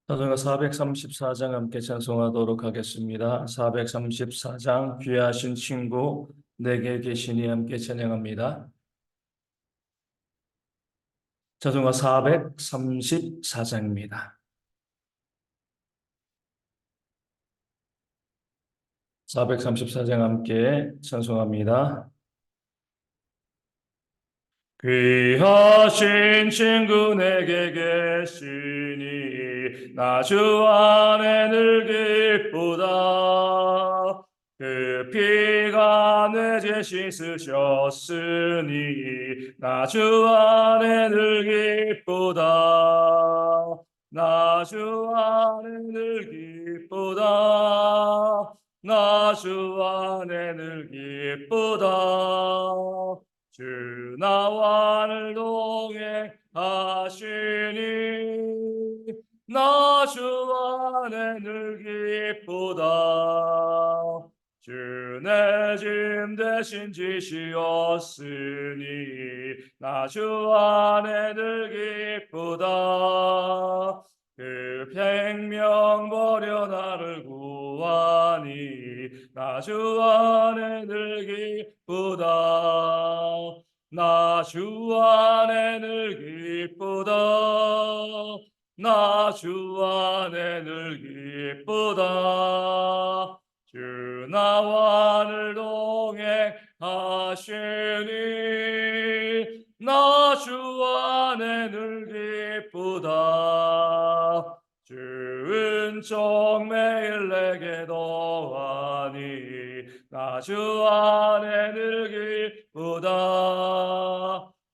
사도행전 434장 함께 찬송하도록 하겠습니다. 434장 귀하신 친구 내게 계시니 함께 찬양합니다. 찬송가 434장입니다. 434장 함께 찬송합니다. 귀하신 친구 내게 계시니 나 주 안에 늘 기쁘다. 그 피가 내 죄 씻으셨으니 나 주 안에 늘 기쁘다. 나 주 안에 늘 기쁘다. 나 주 안에 늘 기쁘다. 주 나와 늘 동행하시니 나 주 안에 늘 기쁘다. 주 내 짐 대신 지시었으니 나 주 안에 늘 기쁘다. 그 생명 버려 나를 구하니 나 주 안에 늘 기쁘다. 나 주 안에 늘 기쁘다. 나 주 안에 늘 기쁘다. 주 나와 늘 동행하시니 나 주 안에 늘 기쁘다. 주 은총 매일 내게 더하니 나 주 안에 늘 기쁘다.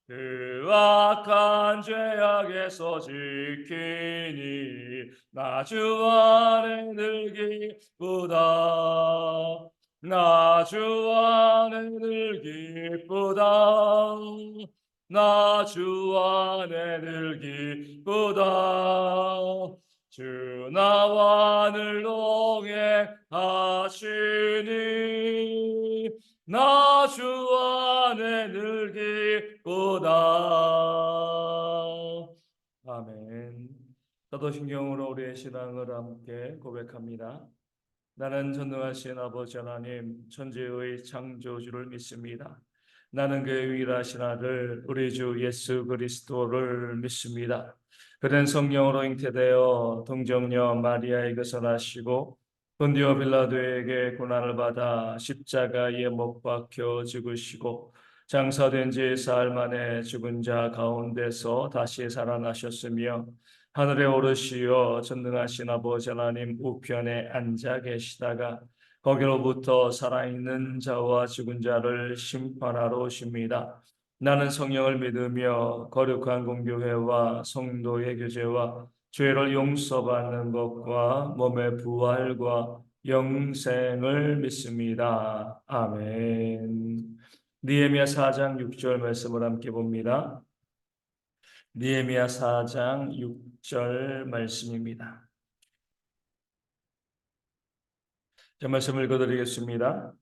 그 악한 죄악에서 지키니 나 주 안에 늘 기쁘다. 나 주 안에 늘 기쁘다. 나 주 안에 늘 기쁘다. 주 나와 늘 동행하시니 나 주 안에 늘 기쁘다. 아멘. 사도신경으로 우리의 신앙을 함께 고백합니다. 나는 전능하신 아버지 하나님 천지의 창조주를 믿습니다. 나는 그의 유일하신 아들 우리 주 예수 그리스도를 믿습니다. 그는 성령으로 잉태되어 동정녀 마리아에게서 나시고 본디오 빌라도에게 고난을 받아 십자가에 못 박혀 죽으시고 장사된 지 사흘 만에 죽은 자 가운데서 다시 살아나셨으며 하늘에 오르시어 전능하신 아버지 하나님 우편에 앉아 계시다가 거기로부터 살아있는 자와 죽은 자를 심판하러 오십니다. 나는 성령을 믿으며 거룩한 공교회와 성도의 교제와 죄를 용서받는 것과 몸의 부활과 영생을 믿습니다. 아멘. 느헤미야 4장 6절 말씀을 함께 봅니다. 느헤미야 4장 6절 말씀입니다. 제 말씀을 읽어드리겠습니다.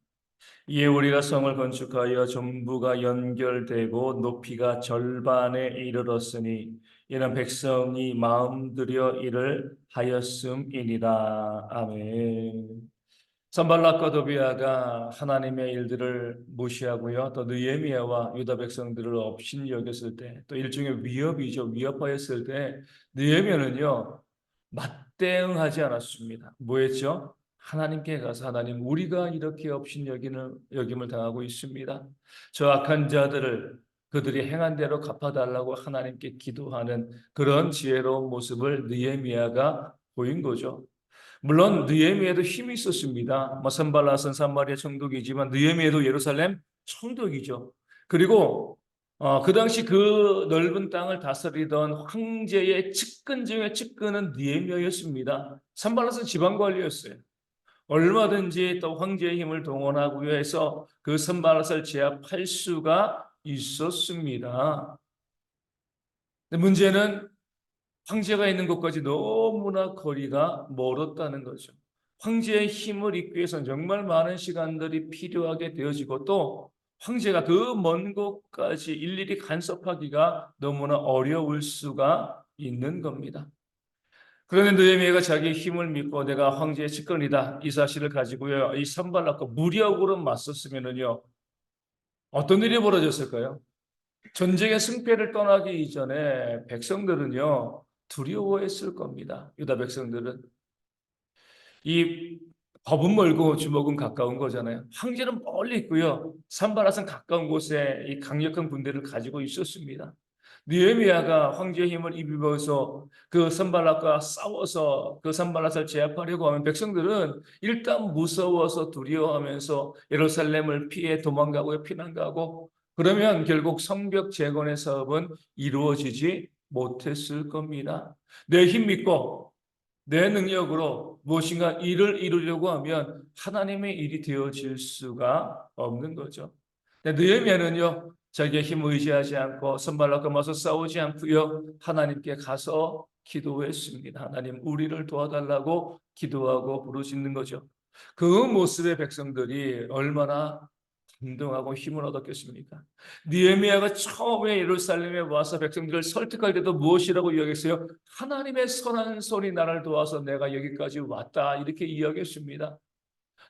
이에 우리가 성을 건축하여 전부가 연결되고 높이가 절반에 이르렀으니 이는 백성이 마음 들여 이를 하였음이니라. 아멘. 산발락과 도비아가 하나님의 일들을 무시하고요, 또 느헤미야와 유다 백성들을 업신여겼을 때, 또 일종의 위협이죠. 위협하였을 때 느헤미야는요 맞대응하지 않았습니다. 뭐였죠? 하나님께 가서 하나님, 우리가 이렇게 업신여김을 당하고 있습니다. 저 악한 자들을 그들이 행한 대로 갚아달라고 하나님께 기도하는 그런 지혜로운 모습을 느헤미야가 보인 거죠. 물론 느헤미야도 힘이 있었습니다. 산발랏은 사마리아 총독이지만 느헤미야도 예루살렘 총독이죠. 그리고 그 당시 그 넓은 땅을 다스리던 황제의 측근 중에 측근은 느헤미야였습니다. 산발랏은 지방관리였어요. 얼마든지 또 황제의 힘을 동원하고 해서 그 산발랏을 제압할 수가 있었습니다. 근데 문제는 황제가 있는 곳까지 너무나 거리가 멀었다는 거죠. 황제의 힘을 잇기 위해서는 정말 많은 시간들이 필요하게 되어지고, 또 황제가 그 먼 곳까지 일일이 간섭하기가 너무나 어려울 수가 있는 겁니다. 그런데 느헤미야가 자기의 힘을 믿고 내가 황제의 측근이다 이 사실을 가지고요, 이 산발락과 무력으로 맞섰으면은요, 어떤 일이 벌어졌을까요? 전쟁의 승패를 떠나기 이전에 백성들은요, 두려워했을 겁니다. 유다 백성들은. 이 겁은 멀고 주먹은 가까운 거잖아요. 황제는 멀리 있고요, 산바랏은 가까운 곳에 이 강력한 군대를 가지고 있었습니다. 느헤미야가 황제의 힘을 입어서 그 산발락과 싸워서 그 산발락을 제압하려고 하면 백성들은 일단 무서워서 두려워하면서 예루살렘을 피해 도망가고 피난가고, 그러면 결국 성벽 재건의 사업은 이루어지지 못했을 겁니다. 내 힘 믿고 내 능력으로 무엇인가 일을 이루려고 하면 하나님의 일이 되어질 수가 없는 거죠. 느헤미야는요, 자기의 힘 의지하지 않고 선발락과 맞서 싸우지 않고요, 하나님께 가서 기도했습니다. 하나님, 우리를 도와달라고 기도하고 부르짖는 거죠. 그 모습의 백성들이 얼마나 감동하고 힘을 얻었겠습니까? 느헤미야가 처음에 예루살렘에 와서 백성들을 설득할 때도 무엇이라고 이야기했어요? 하나님의 선한 손이 나를 도와서 내가 여기까지 왔다, 이렇게 이야기했습니다.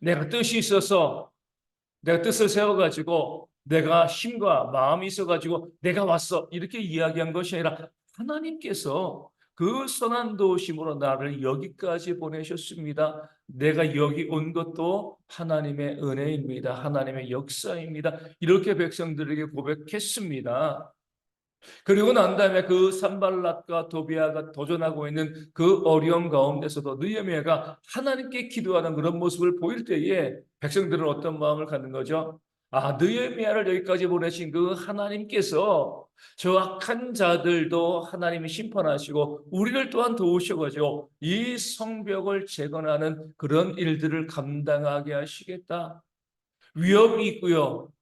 내가 뜻이 있어서, 내가 뜻을 세워가지고, 내가 힘과 마음이 있어가지고 내가 왔어, 이렇게 이야기한 것이 아니라 하나님께서 그 선한 도우심으로 나를 여기까지 보내셨습니다. 내가 여기 온 것도 하나님의 은혜입니다. 하나님의 역사입니다. 이렇게 백성들에게 고백했습니다. 그리고 난 다음에 그 산발락과 도비아가 도전하고 있는 그 어려움 가운데서도 느헤미야가 하나님께 기도하는 그런 모습을 보일 때에 백성들은 어떤 마음을 갖는 거죠? 아, 느헤미야를 여기까지 보내신 그 하나님께서 저 악한 자들도 하나님이 심판하시고 우리를 또한 도우셔가지고 이 성벽을 재건하는 그런 일들을 감당하게 하시겠다. 위험이 있고요,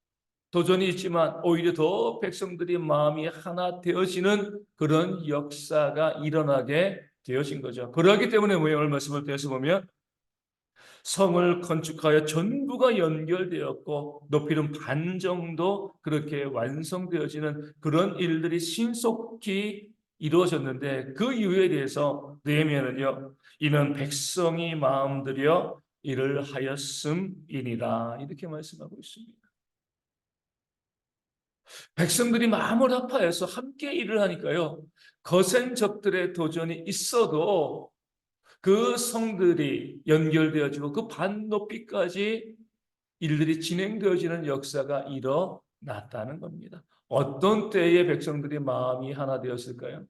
도전이 있지만 오히려 더 백성들이 마음이 하나 되어지는 그런 역사가 일어나게 되어진 거죠. 그렇기 때문에 오늘 말씀을 통해서 보면 성을 건축하여 전부가 연결되었고 높이는 반 정도 그렇게 완성되어지는 그런 일들이 신속히 이루어졌는데, 그 이유에 대해서 느헤미야는요, 이는 백성이 마음들여 일을 하였음이니라, 이렇게 말씀하고 있습니다. 백성들이 마음을 합하여서 함께 일을 하니까요, 거센 적들의 도전이 있어도 그 성들이 연결되어지고 그 반 높이까지 일들이 진행되어지는 역사가 일어났다는 겁니다. 어떤 때에 백성들이 마음이 하나 되었을까요?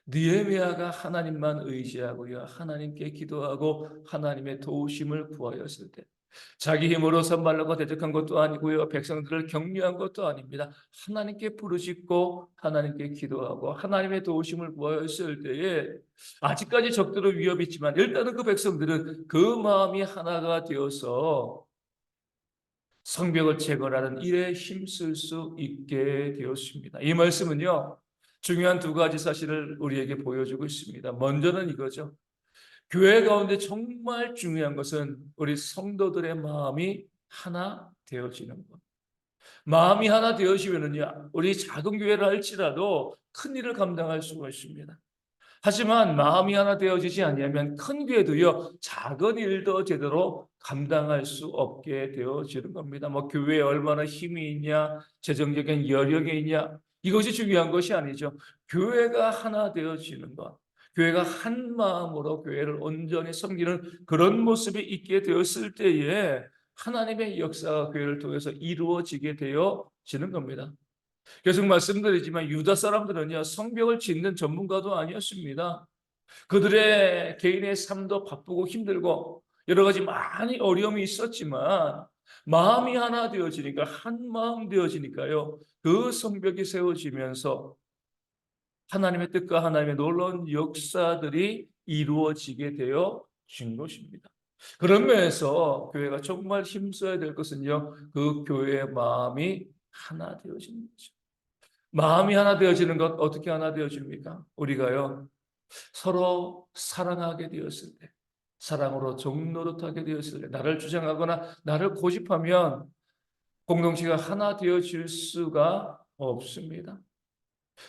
느헤미야가 하나님만 의지하고요, 하나님께 기도하고 하나님의 도우심을 구하였을 때, 자기 힘으로 선발라고 대적한 것도 아니고요, 백성들을 격려한 것도 아닙니다. 하나님께 부르짖고 하나님께 기도하고 하나님의 도우심을 구하였을 때에 아직까지 적들은 위협이 있지만 일단은 그 백성들은 그 마음이 하나가 되어서 성벽을 재건하는 일에 힘쓸 수 있게 되었습니다. 이 말씀은요, 중요한 두 가지 사실을 우리에게 보여주고 있습니다. 먼저는 이거죠. 교회 가운데 정말 중요한 것은 우리 성도들의 마음이 하나 되어지는 것. 마음이 하나 되어지면은요, 우리 작은 교회를 할지라도 큰 일을 감당할 수가 있습니다. 하지만 마음이 하나 되어지지 않으면 큰 교회도요, 작은 일도 제대로 감당할 수 없게 되어지는 겁니다. 뭐 교회에 얼마나 힘이 있냐, 재정적인 여력이 있냐, 이것이 중요한 것이 아니죠. 교회가 하나 되어지는 것, 교회가 한 마음으로 교회를 온전히 섬기는 그런 모습이 있게 되었을 때에 하나님의 역사가 교회를 통해서 이루어지게 되어지는 겁니다. 계속 말씀드리지만 유다 사람들은요, 성벽을 짓는 전문가도 아니었습니다. 그들의 개인의 삶도 바쁘고 힘들고 여러 가지 많이 어려움이 있었지만 마음이 하나 되어지니까, 한 마음 되어지니까요, 그 성벽이 세워지면서 하나님의 뜻과 하나님의 놀라운 역사들이 이루어지게 되어진 것입니다. 그런 면에서 교회가 정말 힘써야 될 것은요, 그 교회의 마음이 하나 되어지는 거죠. 마음이 하나 되어지는 것, 어떻게 하나 되어집니까? 우리가요, 서로 사랑하게 되었을 때, 사랑으로 종노릇하게 되었을 때, 나를 주장하거나 나를 고집하면 공동체가 하나 되어질 수가 없습니다.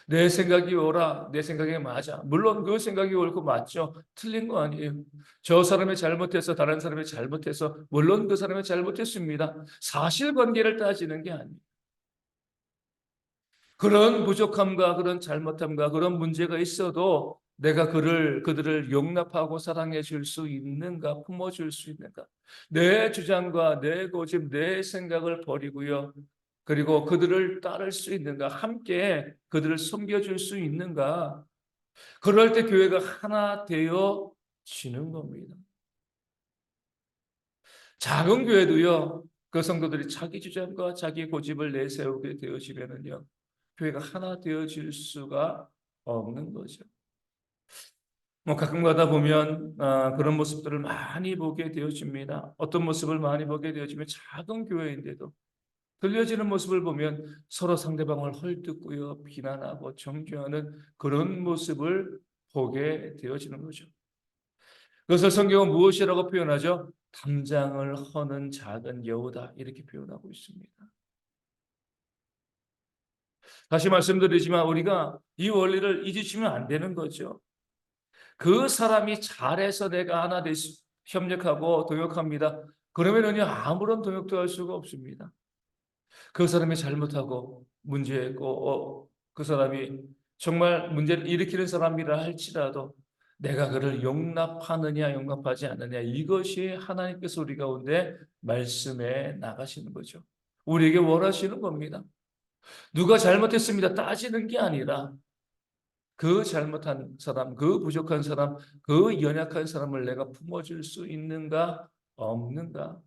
내 생각이 옳아, 내 생각이 맞아. 물론 그 생각이 옳고 맞죠. 틀린 거 아니에요. 저 사람이 잘못해서 다른 사람이 잘못해서 물론 그 사람이 잘못했습니다. 사실관계를 따지는 게 아니에요. 그런 부족함과 그런 잘못함과 그런 문제가 있어도 내가 그들을 용납하고 사랑해 줄 수 있는가, 품어줄 수 있는가. 내 주장과 내 고집, 내 생각을 버리고요. 그리고 그들을 따를 수 있는가, 함께 그들을 섬겨줄 수 있는가. 그럴 때 교회가 하나 되어지는 겁니다. 작은 교회도요, 그 성도들이 자기 주장과 자기 고집을 내세우게 되어지면은요, 교회가 하나 되어질 수가 없는 거죠. 뭐 가끔 가다 보면 그런 모습들을 많이 보게 되어집니다. 어떤 모습을 많이 보게 되어지면 작은 교회인데도 들려지는 모습을 보면 서로 상대방을 헐뜯고요, 비난하고 정죄하는 그런 모습을 보게 되어지는 거죠. 그래서 성경은 무엇이라고 표현하죠? 담장을 허는 작은 여우다 이렇게 표현하고 있습니다. 다시 말씀드리지만 우리가 이 원리를 잊으시면 안 되는 거죠. 그 사람이 잘해서 내가 하나 될 수, 협력하고 동역합니다. 그러면은요 아무런 동역도 할 수가 없습니다. 그 사람이 잘못하고 문제고 그 사람이 정말 문제를 일으키는 사람이라 할지라도 내가 그를 용납하느냐 용납하지 않느냐 이것이 하나님께서 우리 가운데 말씀해 나가시는 거죠. 우리에게 원하시는 겁니다. 누가 잘못했습니다 따지는 게 아니라 그 잘못한 사람, 그 부족한 사람, 그 연약한 사람을 내가 품어줄 수 있는가 없는가.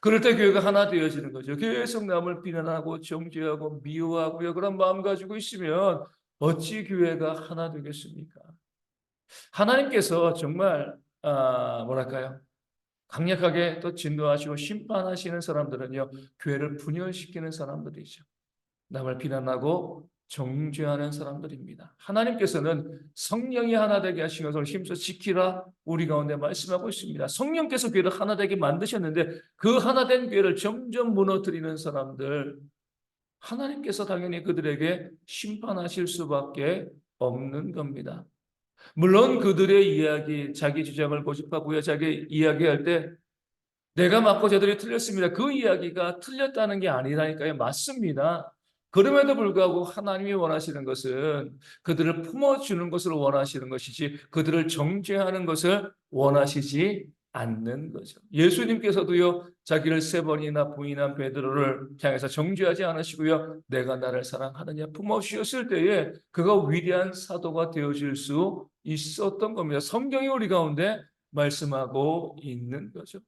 그럴 때 교회가 하나 되어지는 거죠. 계속 남을 비난하고 정죄하고 미워하고요. 그런 마음 가지고 있으면 어찌 교회가 하나 되겠습니까? 하나님께서 정말 뭐랄까요? 강력하게 또 진노하시고 심판하시는 사람들은요. 교회를 분열시키는 사람들이죠. 남을 비난하고 정죄하는 사람들입니다. 하나님께서는 성령이 하나 되게 하신 것을 힘써 지키라 우리 가운데 말씀하고 있습니다. 성령께서 교회를 하나 되게 만드셨는데 그 하나 된 교회를 점점 무너뜨리는 사람들 하나님께서 당연히 그들에게 심판하실 수밖에 없는 겁니다. 물론 그들의 이야기, 자기 주장을 고집하고요. 자기 이야기할 때 내가 맞고 저들이 틀렸습니다. 그 이야기가 틀렸다는 게 아니라니까요. 맞습니다. 그럼에도 불구하고 하나님이 원하시는 것은 그들을 품어주는 것을 원하시는 것이지 그들을 정죄하는 것을 원하시지 않는 거죠. 예수님께서도요, 자기를 3번이나 부인한 베드로를 향해서 정죄하지 않으시고요, 내가 나를 사랑하느냐 품어주셨을 때에 그가 위대한 사도가 되어질 수 있었던 겁니다. 성경이 우리 가운데 말씀하고 있는 거죠.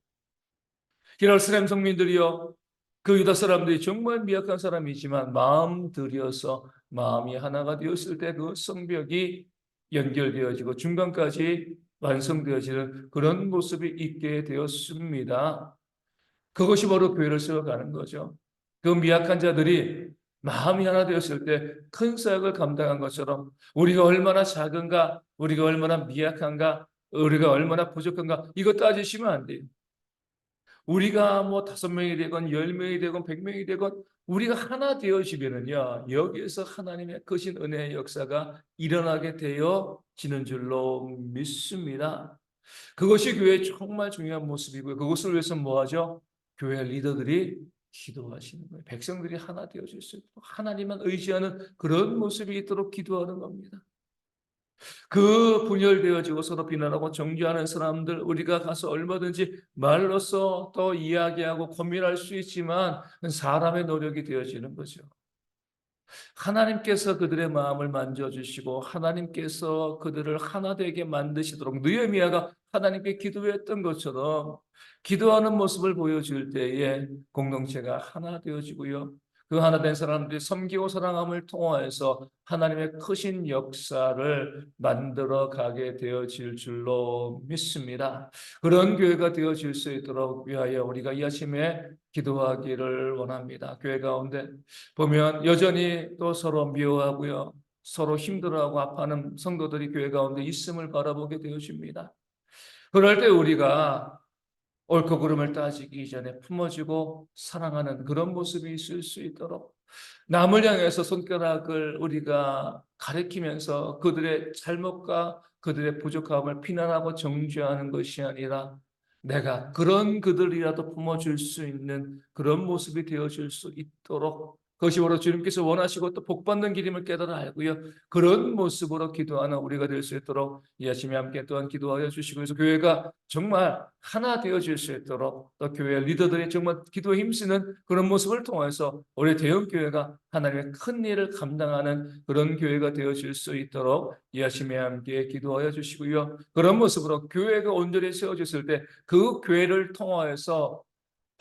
예루살렘 성민들이요, 그 유다 사람들이 정말 미약한 사람이지만 마음 들여서 마음이 하나가 되었을 때 그 성벽이 연결되어지고 중간까지 완성되어지는 그런 모습이 있게 되었습니다. 그것이 바로 교회를 세워가는 거죠. 그 미약한 자들이 마음이 하나 되었을 때 큰 사역을 감당한 것처럼 우리가 얼마나 작은가, 우리가 얼마나 미약한가, 우리가 얼마나 부족한가 이거 따지시면 안 돼요. 우리가 뭐 5명이 되건 10명이 되건 100명이 되건 우리가 하나 되어지면은요 여기에서 하나님의 크신 은혜의 역사가 일어나게 되어지는 줄로 믿습니다. 그것이 교회의 정말 중요한 모습이고요. 그것을 위해서 뭐하죠? 교회 리더들이 기도하시는 거예요. 백성들이 하나 되어질 수 있도록 하나님만 의지하는 그런 모습이 있도록 기도하는 겁니다. 그 분열되어지고 서로 비난하고 정죄하는 사람들 우리가 가서 얼마든지 말로써 또 이야기하고 고민할 수 있지만 사람의 노력이 되어지는 거죠. 하나님께서 그들의 마음을 만져주시고 하나님께서 그들을 하나 되게 만드시도록 느헤미야가 하나님께 기도했던 것처럼 기도하는 모습을 보여줄 때에 공동체가 하나 되어지고요. 그 하나 된 사람들이 섬기고 사랑함을 통하여서 하나님의 크신 역사를 만들어 가게 되어질 줄로 믿습니다. 그런 교회가 되어질 수 있도록 위하여 우리가 이 아침에 기도하기를 원합니다. 교회 가운데 보면 여전히 또 서로 미워하고요. 서로 힘들어하고 아파하는 성도들이 교회 가운데 있음을 바라보게 되어집니다. 그럴 때 우리가 옳고 그름을 따지기 전에 품어주고 사랑하는 그런 모습이 있을 수 있도록 남을 향해서 손가락을 우리가 가리키면서 그들의 잘못과 그들의 부족함을 비난하고 정죄하는 것이 아니라 내가 그런 그들이라도 품어줄 수 있는 그런 모습이 되어줄 수 있도록, 그것이 바로 주님께서 원하시고 또 복받는 길임을 깨달아 알고요, 그런 모습으로 기도하는 우리가 될 수 있도록 이 아침에 함께 또한 기도하여 주시고, 그래서 교회가 정말 하나 되어질 수 있도록, 또 교회 리더들이 정말 기도에 힘쓰는 그런 모습을 통해서 우리 대형교회가 하나님의 큰 일을 감당하는 그런 교회가 되어질 수 있도록 이 아침에 함께 기도하여 주시고요, 그런 모습으로 교회가 온전히 세워졌을 때 그 교회를 통하여서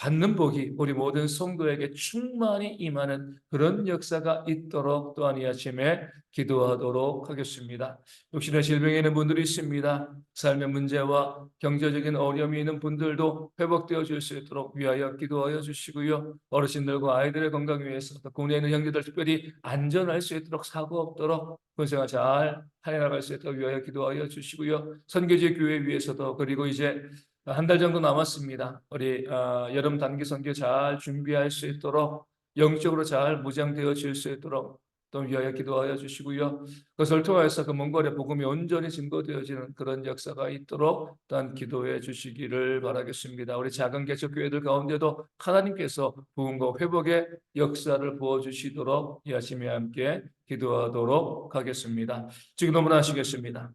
받는 복이 우리 모든 성도에게 충만히 임하는 그런 역사가 있도록 또한 이 아침에 기도하도록 하겠습니다. 혹시나 질병에 있는 분들이 있습니다. 삶의 문제와 경제적인 어려움이 있는 분들도 회복되어 줄 수 있도록 위하여 기도하여 주시고요. 어르신들과 아이들의 건강 위해서, 또 국내에 있는 형제들 특별히 안전할 수 있도록, 사고 없도록 군생활 잘 해나갈 수 있도록 위하여 기도하여 주시고요. 선교지 교회 위해서도, 그리고 이제 한 달 정도 남았습니다. 우리 여름 단기 선교 잘 준비할 수 있도록, 영적으로 잘 무장되어질 수 있도록 또 위하여 기도하여 주시고요. 그것을 통해서 그 먼 거리 복음이 온전히 증거되어지는 그런 역사가 있도록 또한 기도해 주시기를 바라겠습니다. 우리 작은 개척 교회들 가운데도 하나님께서 부흥과 회복의 역사를 부어 주시도록 이 아침에 함께 기도하도록 하겠습니다. 지금 너무나 하시겠습니다.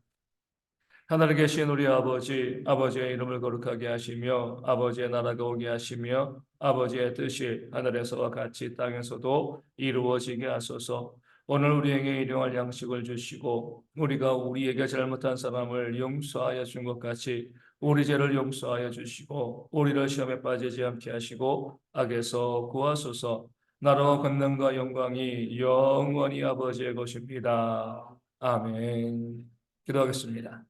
하늘에 계신 우리 아버지, 아버지의 이름을 거룩하게 하시며 아버지의 나라가 오게 하시며 아버지의 뜻이 하늘에서와 같이 땅에서도 이루어지게 하소서. 오늘 우리에게 일용할 양식을 주시고 우리가 우리에게 잘못한 사람을 용서하여 준 것 같이 우리 죄를 용서하여 주시고 우리를 시험에 빠지지 않게 하시고 악에서 구하소서. 나라와 권능과 영광이 영원히 아버지의 것입니다. 아멘. 기도하겠습니다.